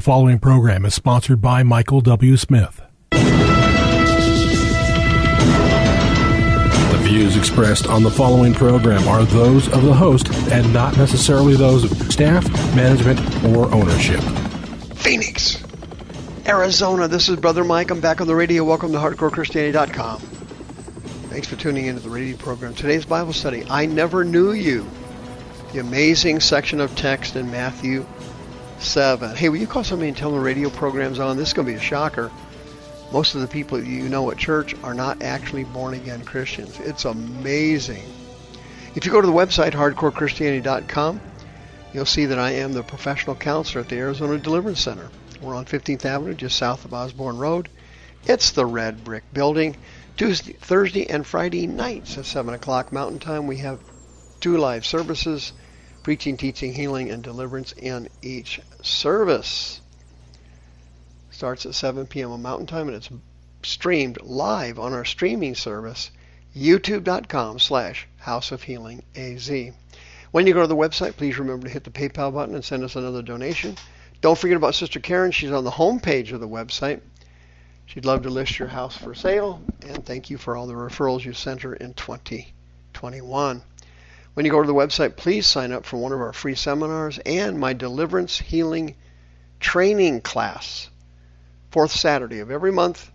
following program is sponsored by Michael W. Smith. The views expressed on the following program are those of the host and not necessarily those of staff, management, or ownership. Phoenix, Arizona, this is Brother Mike. I'm back on the radio. Welcome to HardcoreChristianity.com. Thanks for tuning into the radio program. Today's Bible study, I Never Knew You. The amazing section of text in Matthew 7. Hey, will you call somebody and tell them the radio program's on? This is going to be a shocker. Most of the people you know at church are not actually born-again Christians. It's amazing. If you go to the website, HardcoreChristianity.com, you'll see that I am the professional counselor at the Arizona Deliverance Center. We're on 15th Avenue, just south of Osborne Road. It's the red brick building. Tuesday, Thursday, and Friday nights at 7 o'clock Mountain Time, we have 2 live services, preaching, teaching, healing, and deliverance in each service. Starts at 7 p.m. on Mountain Time, and it's streamed live on our streaming service, youtube.com/House of Healing AZ. When you go to the website, please remember to hit the PayPal button and send us another donation. Don't forget about Sister Karen. She's on the home page of the website. She'd love to list your house for sale, and thank you for all the referrals you sent her in 2021. When you go to the website, please sign up for one of our free seminars and my deliverance healing training class, 4th Saturday of every month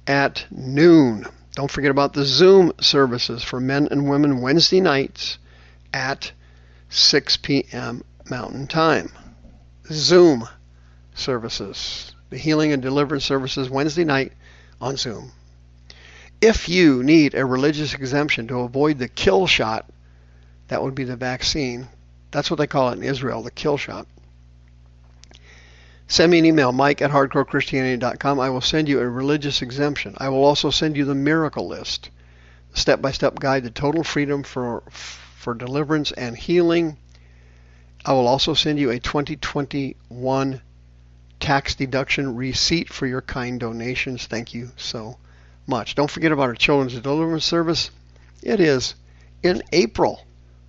at noon. Don't forget about the Zoom services for men and women Wednesday nights at 6 p.m. Mountain Time. Zoom services. The healing and deliverance services Wednesday night on Zoom. If you need a religious exemption to avoid the kill shot, that would be the vaccine. That's what they call it in Israel, the kill shot. Send me an email, mike@hardcorechristianity.com. I will send you a religious exemption. I will also send you the miracle list, a step-by-step guide to total freedom for deliverance and healing. I will also send you a 2021 tax deduction receipt for your kind donations. Thank you so much. Don't forget about our Children's Deliverance Service. It is in April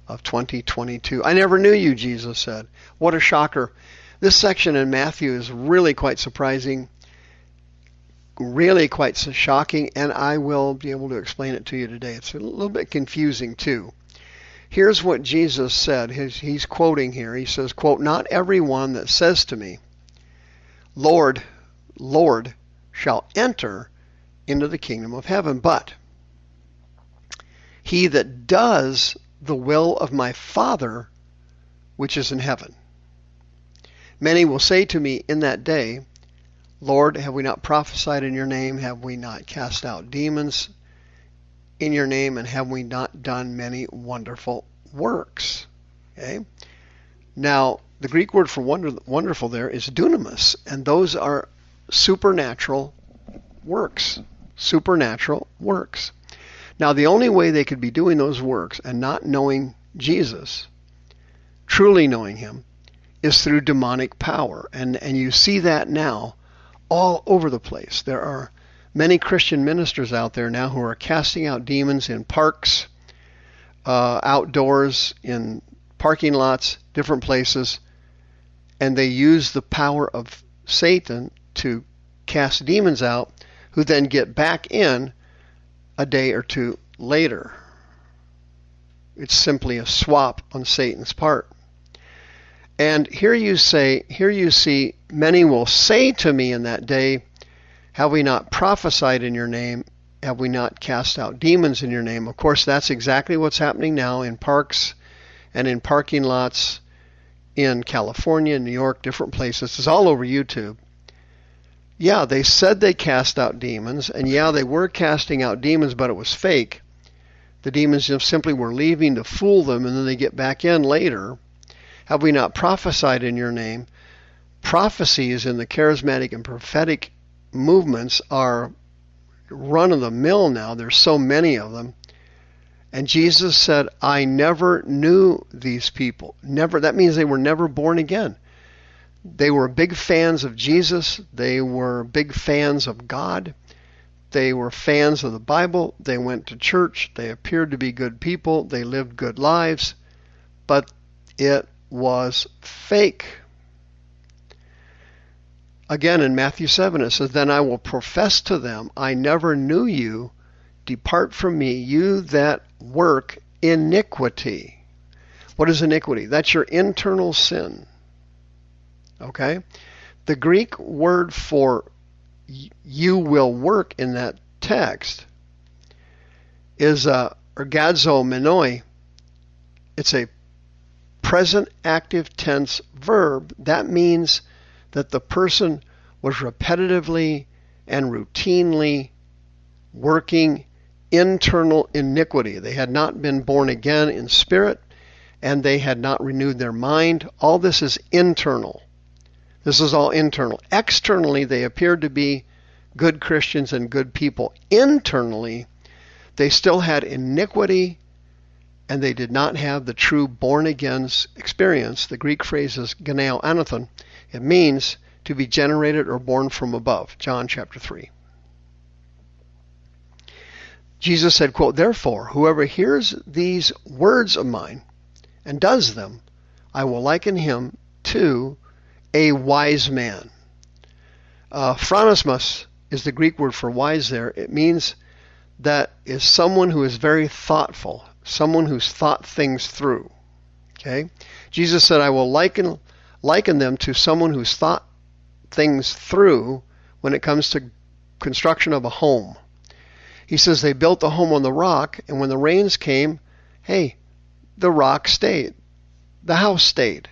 of 2022. I never knew you, Jesus said. What a shocker. This section in Matthew is really quite surprising, really quite shocking, and I will be able to explain it to you today. It's a little bit confusing too. Here's what Jesus said. He's quoting here. He says, quote, "Not everyone that says to me, 'Lord, Lord,' shall enter into the kingdom of heaven, but he that does the will of my Father which is in heaven. Many will say to me in that day, Lord, have we not prophesied in your name? Have we not cast out demons in your name? And have we not done many wonderful works?'" Okay? Now, the Greek word for wonderful there is dunamis, and those are supernatural works. Supernatural works. Now, the only way they could be doing those works and not knowing Jesus, truly knowing him, is through demonic power. And you see that now all over the place. There are many Christian ministers out there now who are casting out demons in parks, outdoors, in parking lots, different places, and they use the power of Satan to cast demons out, who then get back in a day or two later. It's simply a swap on Satan's part. And here you see, many will say to me in that day, have we not prophesied in your name? Have we not cast out demons in your name? Of course, that's exactly what's happening now in parks and in parking lots in California, New York, different places. It's all over YouTube. Yeah, they said they cast out demons, and yeah, they were casting out demons, but it was fake. The demons just simply were leaving to fool them, and then they get back in later. Have we not prophesied in your name? Prophecies in the charismatic and prophetic movements are run-of-the-mill now. There's so many of them. And Jesus said, I never knew these people. Never. That means they were never born again. They were big fans of Jesus. They were big fans of God. They were fans of the Bible. They went to church. They appeared to be good people. They lived good lives. But it was fake. Again, in Matthew 7, it says, "Then I will profess to them, I never knew you. Depart from me, you that work iniquity." What is iniquity? That's your internal sin. Okay? The Greek word for "you will work" in that text is ergazomenoi. It's a present active tense verb. That means that the person was repetitively and routinely working internal iniquity. They had not been born again in spirit, and they had not renewed their mind. All this is internal. This is all internal. Externally, they appeared to be good Christians and good people. Internally, they still had iniquity, and they did not have the true born-again experience. The Greek phrase is geneo anathon. It means to be generated or born from above. John chapter 3. Jesus said, quote, "Therefore, whoever hears these words of mine and does them, I will liken him to a wise man." Phronismus is the Greek word for wise there. It means that is someone who is very thoughtful, someone who's thought things through. Okay? Jesus said, "I will liken them to someone who's thought things through when it comes to construction of a home." He says they built the home on the rock, and when the rains came, hey, the rock stayed. The house stayed.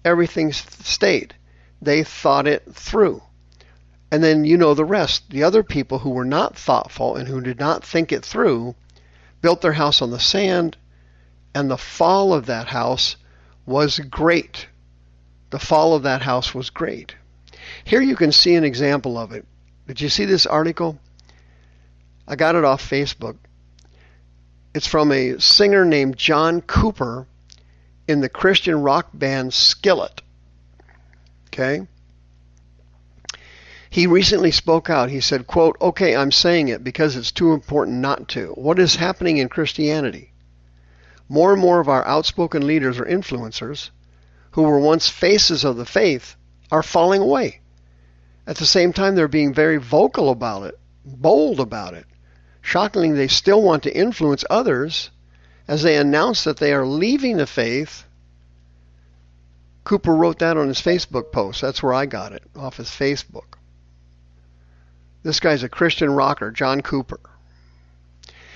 Everything stayed. They thought it through. And then you know the rest. The other people who were not thoughtful and who did not think it through built their house on the sand, and the fall of that house was great. The fall of that house was great. Here you can see an example of it. Did you see this article? I got it off Facebook. It's from a singer named John Cooper in the Christian rock band Skillet. Okay? He recently spoke out. He said, quote, "Okay, I'm saying it because it's too important not to. What is happening in Christianity? More and more of our outspoken leaders or influencers who were once faces of the faith are falling away. At the same time, they're being very vocal about it, bold about it. Shockingly, they still want to influence others as they announce that they are leaving the faith." Cooper wrote that on his Facebook post. That's where I got it, off his Facebook. This guy's a Christian rocker, John Cooper.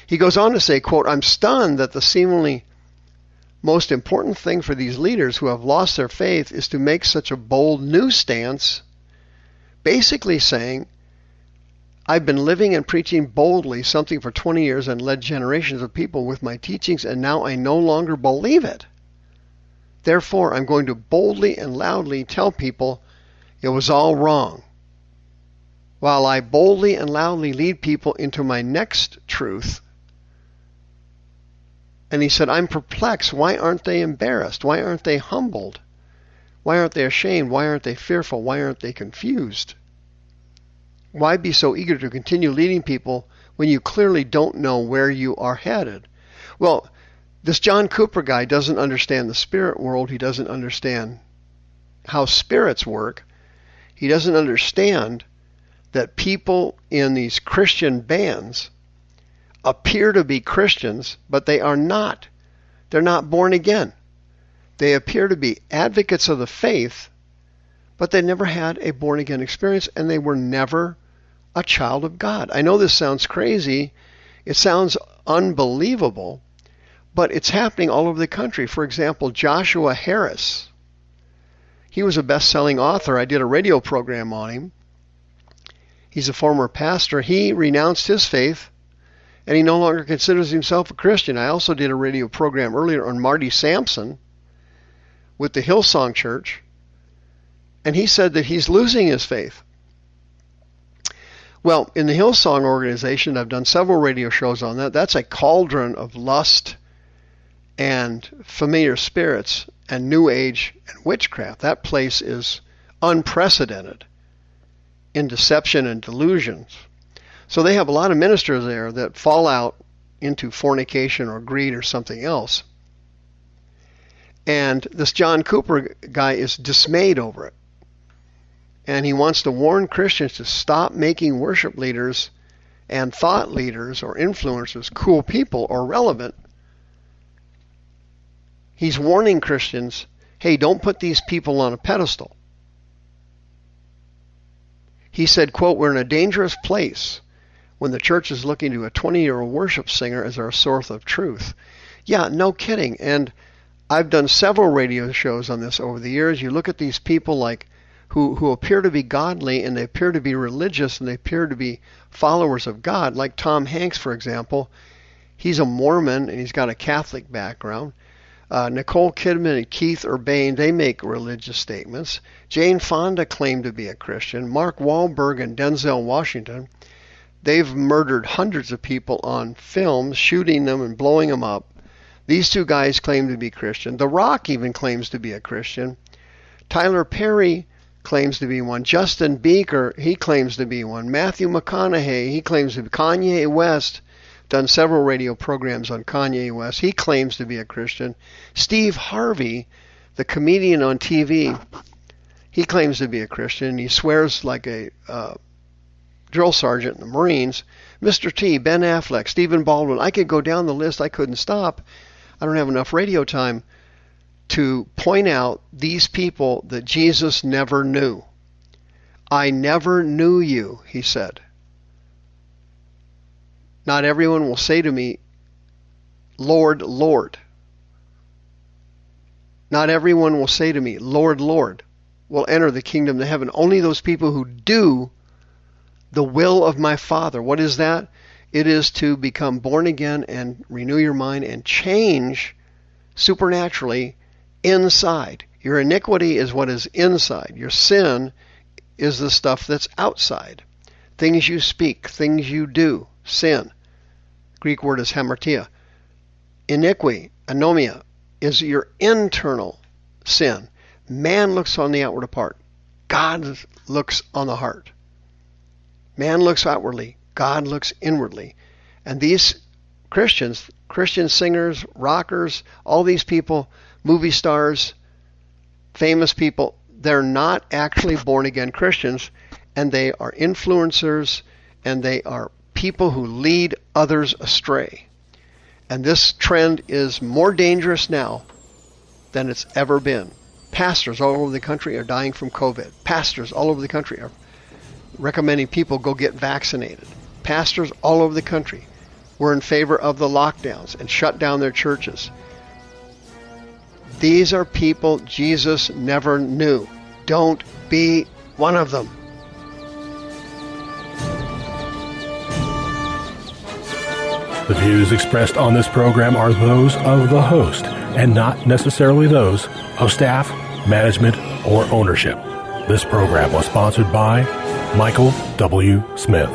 He goes on to say, quote, "I'm stunned that the seemingly most important thing for these leaders who have lost their faith is to make such a bold new stance, basically saying, I've been living and preaching boldly something for 20 years and led generations of people with my teachings, and now I no longer believe it. Therefore, I'm going to boldly and loudly tell people it was all wrong, while I boldly and loudly lead people into my next truth." And he said, "I'm perplexed. Why aren't they embarrassed? Why aren't they humbled? Why aren't they ashamed? Why aren't they fearful? Why aren't they confused? Why be so eager to continue leading people when you clearly don't know where you are headed?" Well, this John Cooper guy doesn't understand the spirit world. He doesn't understand how spirits work. He doesn't understand that people in these Christian bands appear to be Christians, but they are not. They're not born again. They appear to be advocates of the faith, but they never had a born again experience, and they were never a child of God. I know this sounds crazy. It sounds unbelievable, but it's happening all over the country. For example, Joshua Harris. He was a best-selling author. I did a radio program on him. He's a former pastor. He renounced his faith, and he no longer considers himself a Christian. I also did a radio program earlier on Marty Sampson with the Hillsong Church, and he said that he's losing his faith. Well, in the Hillsong organization, I've done several radio shows on that. That's a cauldron of lust and familiar spirits and New Age and witchcraft. That place is unprecedented in deception and delusions. So they have a lot of ministers there that fall out into fornication or greed or something else. And this John Cooper guy is dismayed over it. And he wants to warn Christians to stop making worship leaders and thought leaders or influencers cool people or relevant. He's warning Christians, hey, don't put these people on a pedestal. He said, quote, we're in a dangerous place when the church is looking to a 20-year-old worship singer as our source of truth. Yeah, no kidding. And I've done several radio shows on this over the years. You look at these people like who appear to be godly, and they appear to be religious, and they appear to be followers of God, like Tom Hanks, for example. He's a Mormon, and he's got a Catholic background. Nicole Kidman and Keith Urban, they make religious statements. Jane Fonda claimed to be a Christian. Mark Wahlberg and Denzel Washington, they've murdered hundreds of people on films, shooting them and blowing them up. These two guys claim to be Christian. The Rock even claims to be a Christian. Tyler Perry claims to be one. Justin Bieber, he claims to be one. Matthew McConaughey, he claims to be. Kanye West, done several radio programs on Kanye West. He claims to be a Christian. Steve Harvey, the comedian on TV, he claims to be a Christian. He swears like a drill sergeant in the Marines. Mr. T, Ben Affleck, Stephen Baldwin. I could go down the list. I couldn't stop. I don't have enough radio time to point out these people that Jesus never knew. I never knew you, he said. Not everyone will say to me, Lord, Lord. Not everyone will say to me, Lord, Lord, will enter the kingdom of heaven. Only those people who do the will of my Father. What is that? It is to become born again and renew your mind and change supernaturally inside. Your iniquity is what is inside. Your sin is the stuff that's outside. Things you speak, things you do, sin. Greek word is hamartia. Iniquity, anomia, is your internal sin. Man looks on the outward part. God looks on the heart. Man looks outwardly. God looks inwardly. And these Christians, Christian singers, rockers, all these people, movie stars, famous people, they're not actually born-again Christians, and they are influencers, and they are people who lead others astray. And this trend is more dangerous now than it's ever been. Pastors all over the country are dying from COVID. Pastors all over the country are recommending people go get vaccinated. Pastors all over the country were in favor of the lockdowns and shut down their churches. These are people Jesus never knew. Don't be one of them. The views expressed on this program are those of the host and not necessarily those of staff, management, or ownership. This program was sponsored by Michael W. Smith.